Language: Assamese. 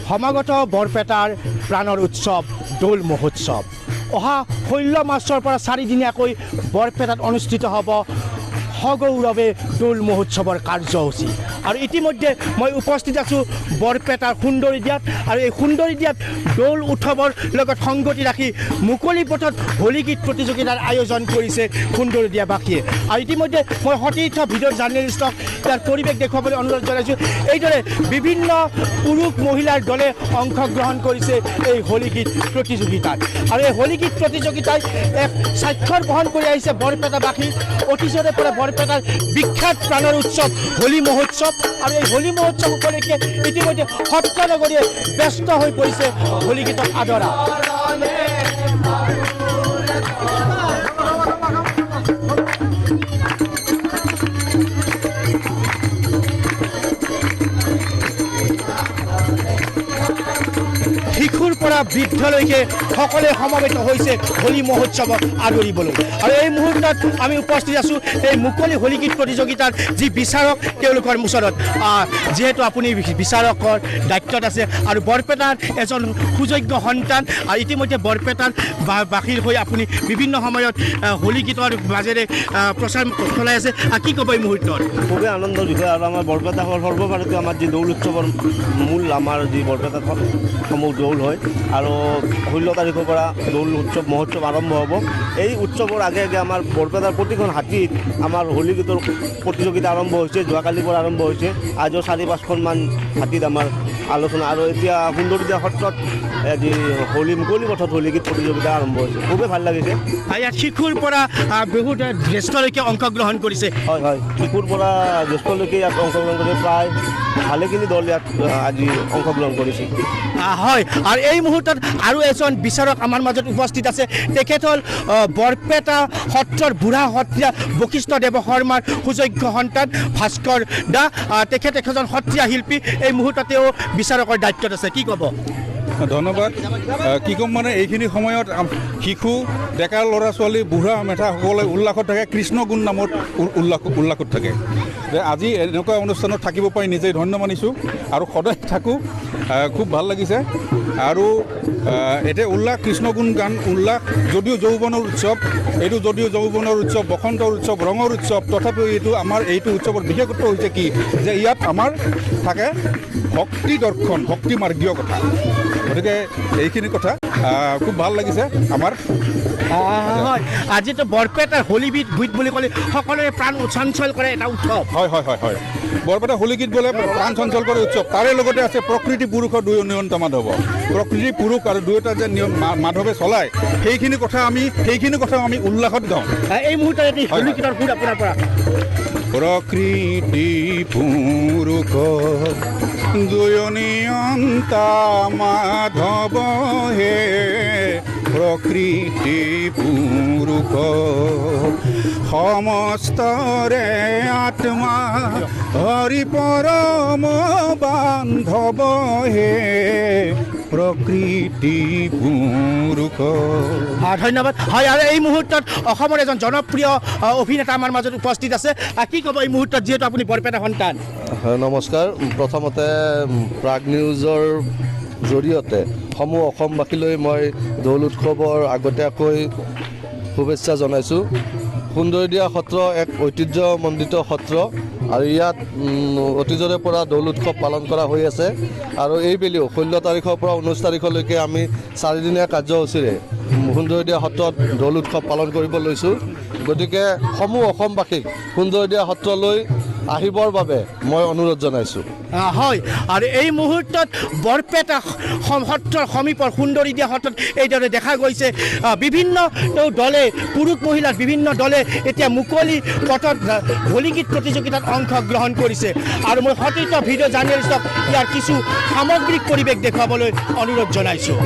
সমাগত বৰপেটাৰ প্ৰাণৰ উৎসৱ দৌল মহোৎসৱ অহা 16 মাৰ্চৰ পৰা 4 দিনীয়াকৈ বৰপেটাত অনুষ্ঠিত হ'ব সগৌৰৱে দৌল মহোৎসৱৰ কাৰ্যসূচী আৰু ইতিমধ্যে মই উপস্থিত আছোঁ বৰপেটাৰ সুন্দৰীদিয়াত আৰু এই সুন্দৰীদিয়াত দৌল উৎসৱৰ লগত সংগতি ৰাখি মুকলি পথত হোলী গীত প্ৰতিযোগিতাৰ আয়োজন কৰিছে সুন্দৰীদিয়াবাসীয়ে আৰু ইতিমধ্যে মই সতীৰ্থ ভিডিঅ' জাৰ্নেলিষ্টক ইয়াৰ পৰিৱেশ দেখুৱাবলৈ অনুৰোধ জনাইছোঁ এইদৰে বিভিন্ন পুৰুষ মহিলাৰ দলে অংশগ্ৰহণ কৰিছে এই হোলী গীত প্ৰতিযোগিতাত আৰু এই হোলী গীত প্ৰতিযোগিতাই এক স্বাক্ষৰ বহন কৰি আহিছে বৰপেটাবাসী অতীজৰে পৰা বৰপেটাৰ বিখ্যাত প্ৰাণৰ উৎসৱ হোলী মহোৎসৱ আৰু এই হোলী মহোৎসৱ উপলক্ষে ইতিমধ্যে সত্ৰ নগৰীয়ে ব্যস্ত হৈ পৰিছে হোলী গীতক আদৰা শিশুৰ পৰা বৃদ্ধলৈকে সকলোৱে সমবেত হৈছে হোলী মহোৎসৱক আদৰিবলৈ আৰু এই মুহূৰ্তত আমি উপস্থিত আছোঁ এই মুকলি হোলী গীত প্ৰতিযোগিতাৰ যি বিচাৰক তেওঁলোকৰ ওচৰত যিহেতু আপুনি বিচাৰকৰ দায়িত্বত আছে আৰু বৰপেটাৰ এজন সুযোগ্য সন্তান আৰু ইতিমধ্যে বৰপেটাৰ বাসীৰ হৈ আপুনি বিভিন্ন সময়ত হোলী গীতৰ মাজেৰে প্ৰচাৰ চলাই আছে কি ক'ব এই মুহূৰ্তত খুবেই আনন্দৰ বিষয় আৰু আমাৰ বৰপেটা সৰ্বভাৰতীয় আমাৰ যি দৌল উৎসৱৰ মূল আমাৰ যি বৰপেটাত সমূহ দৌল হয় আৰু 16 তাৰিখৰ পৰা দৌল উৎসৱ মহোৎসৱ আৰম্ভ হ'ব এই উৎসৱৰ আগে আগে আমাৰ বৰপেটাৰ প্ৰতিখন হাতীত আমাৰ হোলী গীতৰ প্ৰতিযোগিতা আৰম্ভ হৈছে যোৱাকালিৰ পৰা আৰম্ভ হৈছে আজিও 4-5খনমান হাতীত আমাৰ আলোচনা আৰু এতিয়া সুন্দৰীদিয়া সত্ৰত যি হোলী মুকলি পথত হোলী গীত প্ৰতিযোগিতা আৰম্ভ হৈছে খুবেই ভাল লাগিছে ইয়াত শিশুৰ পৰা বহুত জ্যেষ্ঠলৈকে অংশগ্ৰহণ কৰিছে হয় হয় শিশুৰ পৰা জ্যেষ্ঠলৈকে ইয়াত অংশগ্ৰহণ কৰি প্ৰায় ভালেখিনি দল ইয়াত আজি অংশগ্ৰহণ কৰিছে হয় আৰু এই মুহূৰ্তত আৰু এজন বিচাৰক আমাৰ মাজত উপস্থিত আছে তেখেত হ'ল বৰপেটা সত্ৰৰ বুঢ়া সত্ৰীয়া বশিষ্ঠদেৱ শৰ্মাৰ সুযোগ্য সন্তান ভাস্কৰ দা তেখেত এজন সত্ৰীয়া শিল্পী এই মুহূৰ্তত তেওঁ বিচাৰকৰ দায়িত্বত আছে কি ক'ব ধন্যবাদ কি ক'ম মানে এইখিনি সময়ত শিশু ডেকা ল'ৰা ছোৱালী বুঢ়া মেঠাসকলে উল্লাসত থাকে কৃষ্ণ গুণ নামত উল্লাসত থাকে যে আজি এনেকুৱা অনুষ্ঠানত থাকিব পাৰি নিজেই ধন্য মানিছোঁ আৰু সদায় থাকোঁ খুব ভাল লাগিছে আৰু এতিয়া উল্লাস কৃষ্ণগুণ গান উল্লাস যদিও যৌৱনৰ উৎসৱ এইটো যদিও যৌৱনৰ উৎসৱ বসন্তৰ উৎসৱ ৰঙৰ উৎসৱ তথাপিও এইটো উৎসৱৰ বিশেষত্ব হৈছে কি যে ইয়াত আমাৰ থাকে ভক্তি দৰ্শন ভক্তি মাৰ্গীয় কথা গতিকে এইখিনি কথা খুব ভাল লাগিছে আমাৰ হয় আজিতো বৰপেটাৰ হোলী গীত বুলি ক'লে সকলোৰে প্ৰাণ চঞ্চল কৰে এটা উৎসৱ হয় হয় হয় হয় বৰপেটা হোলী গীত বোলে প্ৰাণ চঞ্চল কৰে উৎসৱ তাৰে লগতে আছে প্ৰকৃতি পুৰুষৰ দুই নিয়ন্ত মাধৱ প্ৰকৃতি পুৰুষ আৰু দুয়োটা যে নিয়ম মাধৱে চলায় সেইখিনি কথা আমি উল্লাসত গাওঁ এই মুহূৰ্তত এটি হোলী গীতৰ সুৰ আপোনাৰ পৰা প্ৰকৃতি পুৰুষ দুই নিয়ন্ত মাধৱ হে প্ৰকৃতি পুৰুষ সমস্তৰে আত্মা হৰি পৰম বান্ধৱ হে প্ৰকৃতি পুৰুষ ধন্যবাদ হয় আৰু এই মুহূৰ্তত অসমৰ এজন জনপ্ৰিয় অভিনেতা আমাৰ মাজত উপস্থিত আছে কি ক'ব এই মুহূৰ্তত যিহেতু আপুনি বৰপেটা সন্তান হয় নমস্কাৰ প্ৰথমতে প্ৰাগ নিউজৰ জৰিয়তে সমূহ অসমবাসীলৈ মই দৌল উৎসৱৰ আগতীয়াকৈ শুভেচ্ছা জনাইছোঁ সুন্দৰীদিয়া সত্ৰ এক ঐতিহ্যমণ্ডিত সত্ৰ আৰু ইয়াত অতীজৰে পৰা দৌল উৎসৱ পালন কৰা হৈ আছে আৰু এইবেলিও 16 তাৰিখৰ পৰা 19 তাৰিখলৈকে আমি 4 দিনীয়া কাৰ্যসূচীৰে সুন্দৰীদিয়া সত্ৰত দৌল উৎসৱ পালন কৰিব লৈছোঁ গতিকে সমূহ অসমবাসীক সুন্দৰীদিয়া সত্ৰলৈ আহিবৰ বাবে মই অনুৰোধ জনাইছোঁ হয় আৰু এই মুহূৰ্তত বৰপেটা সত্ৰৰ সমীপৰ সুন্দৰীদিয়া সত্ৰত এইদৰে দেখা গৈছে বিভিন্ন দলে পুৰুষ মহিলাৰ বিভিন্ন দলে এতিয়া মুকলি পথত হোলী গীত প্ৰতিযোগিতাত অংশগ্ৰহণ কৰিছে আৰু মই সতীৰ্থ ভিডিঅ' জাৰ্নেলিষ্টক ইয়াৰ কিছু সামগ্ৰিক পৰিৱেশ দেখুৱাবলৈ অনুৰোধ জনাইছোঁ